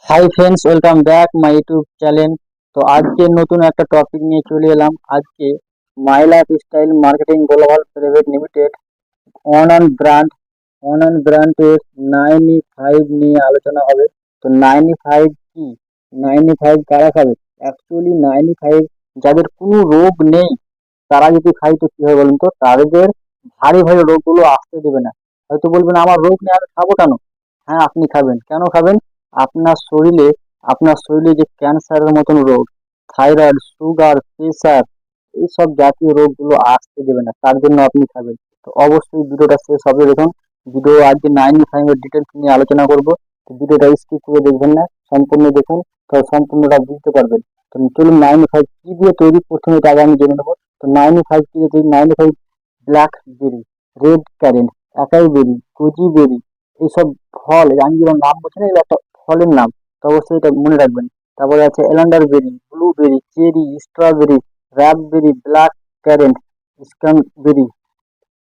Hi friends, welcome back my YouTube channel. তো আজকে নতুন একটা টপিক নিয়ে চলে এলাম। আজকে my life style marketing global private limited on brand ব্র্যান্ডের 95 নিয়ে আলোচনা হবে। তো 95 কি, 95 কারা খাবে? অ্যাকচুয়ালি 95 যাদের কোনো রোগ নেই তারা যদি খায় তো কি হবে বলুন তো? তাদের ভারী ভারী রোগগুলো আসতে দেবে না। হয়তো বলবেন আমার রোগ নেই, আমি খাবো কেন? হ্যাঁ, আপনি খাবেন। কেন খাবেন? আপনার শরীরে আপনার শরীরে যে ক্যান্সারের মতন রোগ, থাইরয়েড, সুগার, প্রেসার, এইসব জাতীয় রোগগুলো আসতে দেবে না। তার জন্য আপনি খাবেন। তো অবশ্যই ভিডিওটা শেষ হবে দেখুন। ভিডিও আজকে 95 এর ডিটেলস নিয়ে আলোচনা করব। তো ভিডিওটা স্কিপ করে দেখবেন না, সম্পূর্ণ দেখুন, তো সম্পূর্ণটা বুঝতে পারবেন। তো চলুন 95 কি দিয়ে তৈরি, প্রথমে এটা আগে আমি জেনে নেবো। তো 95 কি দিয়ে তৈরি? 95 ব্ল্যাকবেরি, রেড কারেন্ট, অ্যাকাই বেরি, গোজি বেরি, এইসব ফল, আমি যেরকম নাম বলছি না, এগুলো একটা ফলের নাম। তো অবশ্যই এটা মনে রাখবেন। তারপরে আছে elderberry, blueberry, cherry, strawberry, raspberry, black currant, skunkberry,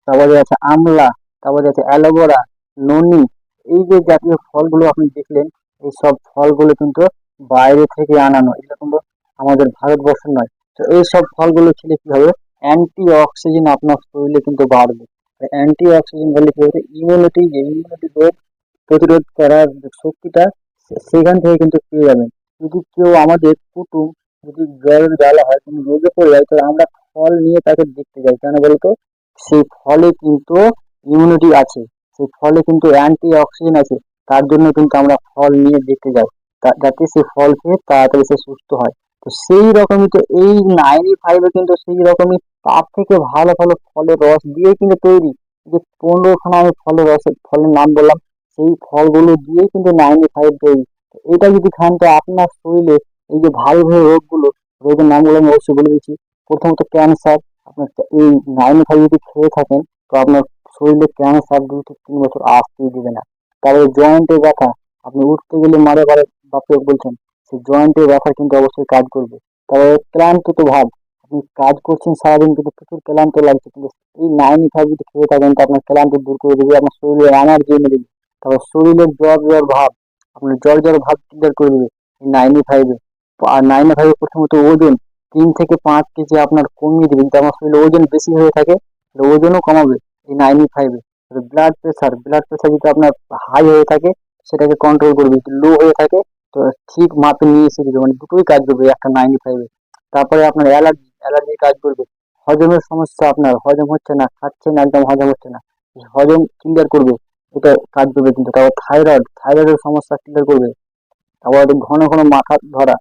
তারপরে আছে আমলা, তারপরে আছে অ্যালোভেরা, ননি। এই যে জাতীয় ফলগুলো আপনি দেখলেন, এই সব ফলগুলো কিন্তু বাইরে থেকে আনানো, এগুলো কিন্তু আমাদের ভারতবর্ষের নয়। তো এই সব ফলগুলো খেলে কি হবে? অ্যান্টি অক্সিজেন আপনার শরীরে কিন্তু বাড়বে। অ্যান্টি অক্সিজেন বলে কি হবে? ইমিউনিটি, যে ইমিউনিটি রোগ প্রতিরোধ করার যে শক্তিটা, সেখান থেকে কিন্তু পেয়ে যাবেন। যদি কেউ আমাদের কুটুম যদি জ্বর জ্বালা হয়, কোনো রোগে পড়ে যায়, তো আমরা ফল নিয়ে তাকে দেখতে যাই। কেন বলতো? সেই ফলে কিন্তু ইমিউনিটি আছে, সেই ফলে কিন্তু অ্যান্টি অক্সিডেন্ট আছে। তার জন্য কিন্তু আমরা ফল নিয়ে দেখতে যাই, যাতে সে ফল খেয়ে তাড়াতাড়ি সে সুস্থ হয়। তো সেই রকমই তো এই 95 কিন্তু সেই রকমই, তার থেকে ভালো ভালো ফলের রস দিয়ে কিন্তু তৈরি। যে 15খানা আমি ফলের নাম বললাম, সেই ফলগুলো দিয়েই কিন্তু 95 তৈরি। তো এটা যদি খান তো আপনার শরীরে এই যে ভালো ভালো রোগগুলো, রোগের নামগুলো আমি অবশ্যই বলে দিচ্ছি। প্রথমত ক্যান্সার। আপনার এই 95 যদি খেয়ে থাকেন তো আপনার শরীরে ক্যান্সার 2 থেকে 3 বছর আসতেই দিবে না। তারপরে জয়েন্টে ব্যথা, আপনি উঠতে গেলে মারে বারে বাপরে বলছেন, সেই জয়েন্টে ব্যথা কিন্তু অবশ্যই কাজ করবে। তারপরে ক্লান্ত তো ভাব, আপনি কাজ করছেন সারাদিন কিন্তু প্রচুর ক্লান্ত লাগছে, কিন্তু এই 95 যদি খেয়ে থাকেন তো আপনার ক্লান্ত দূর করে দেবে, আপনার শরীরে এনার্জি এনে দেবে। তারপর শরীরের জ্বর জ্বর ভাব, আপনার জ্বর জ্বর ভাব ক্লিয়ার করে দেবে এই 95। আর 95 প্রথমত ওজন 3 থেকে 5 কেজি আপনার কমিয়ে দেবে। যদি আমার শরীরে ওজন বেশি হয়ে থাকে তাহলে ওজনও কমাবে এই 95। ব্লাড প্রেশার, যদি আপনার হাই হয়ে থাকে সেটাকে কন্ট্রোল করবে, যদি লো হয়ে থাকে তো ঠিক মাপে নিয়ে এসে দিবে, মানে দুটোই কাজ করবে একটা 95। তারপরে আপনার অ্যালার্জি কাজ করবে। হজমের সমস্যা, আপনার হজম হচ্ছে না, খাচ্ছেন একদম হজম হচ্ছে না, হজম ক্লিয়ার করবে, এটা কাজ করবে কিন্তু। তারপর থাইরয়েডের সমস্যা ক্লিয়ার করবে। আবার ঘন ঘন মাথা ধরা,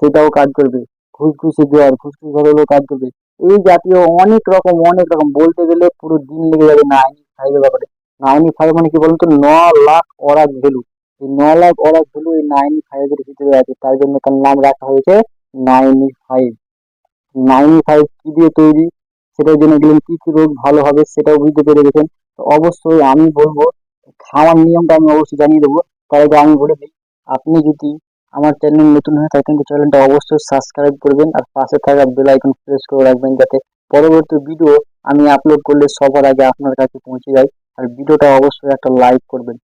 সেটাও কাজ করবে। ঘুসঘুসে জ্বর হলেও কাজ করবে। এই জাতীয় অনেক রকম বলতে গেলে পুরো দিন লেগে যাবে 95 এর ব্যাপারে। 95 মানে কি বলুন তো? 9 লাখ অরাজ ভ্যালু। এই 9 লাখ অরাজ ভ্যালু এই 95 এর ভিতরে আছে, তাই জন্য তার নাম রাখা হয়েছে 95। 95 কি দিয়ে তৈরি সেটার জন্য গেলেন, কি কি রোগ ভালো হবে সেটাও বুঝতে পেরে গেছেন। তো অবশ্যই আমি বলবো, খাওয়ার নিয়মটা আমি অবশ্যই জানিয়ে দেবো। তার আগে আমি বলে দিই, আপনি যদি আমার চ্যানেল নতুন হয়ে থাকেন তো চ্যানেলটা অবশ্যই সাবস্ক্রাইব করবেন, আর পাশে থাকা বেল আইকন প্রেস করে রাখবেন, যাতে পরবর্তী ভিডিও আমি আপলোড করলে সবার আগে আপনার কাছে পৌঁছে যায়। আর ভিডিওটা অবশ্যই একটা লাইক করবেন।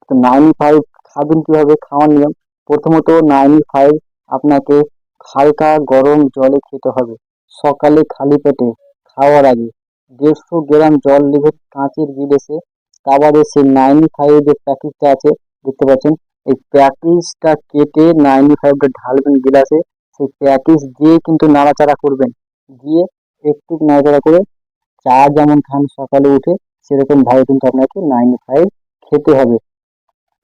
তো 95 খাবেন কিভাবে, খাওয়ার নিয়ম। প্রথমত 95 আপনাকে হালকা গরম জলে খেতে হবে। সকালে খালি পেটে খাওয়ার আগে 150 গ্রাম জল নেবেন কাঁচের গিলাসে। তারপরে সেই 95 যে প্যাকেটটা আছে দেখতে পাচ্ছেন, এই প্যাকেজটা কেটে 95টা ঢালবেন গিলাসে। সেই প্যাকেজ দিয়ে কিন্তু নাড়াচাড়া করবেন, দিয়ে একটু নাড়াচাড়া করে চা যেমন খান সকালে উঠে, সেরকম ভাবে কিন্তু আপনাকে 95 খেতে হবে।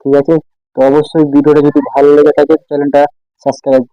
ঠিক আছে? তো অবশ্যই ভিডিওটা যদি ভালো লেগে থাকে চ্যানেলটা সাবস্ক্রাইব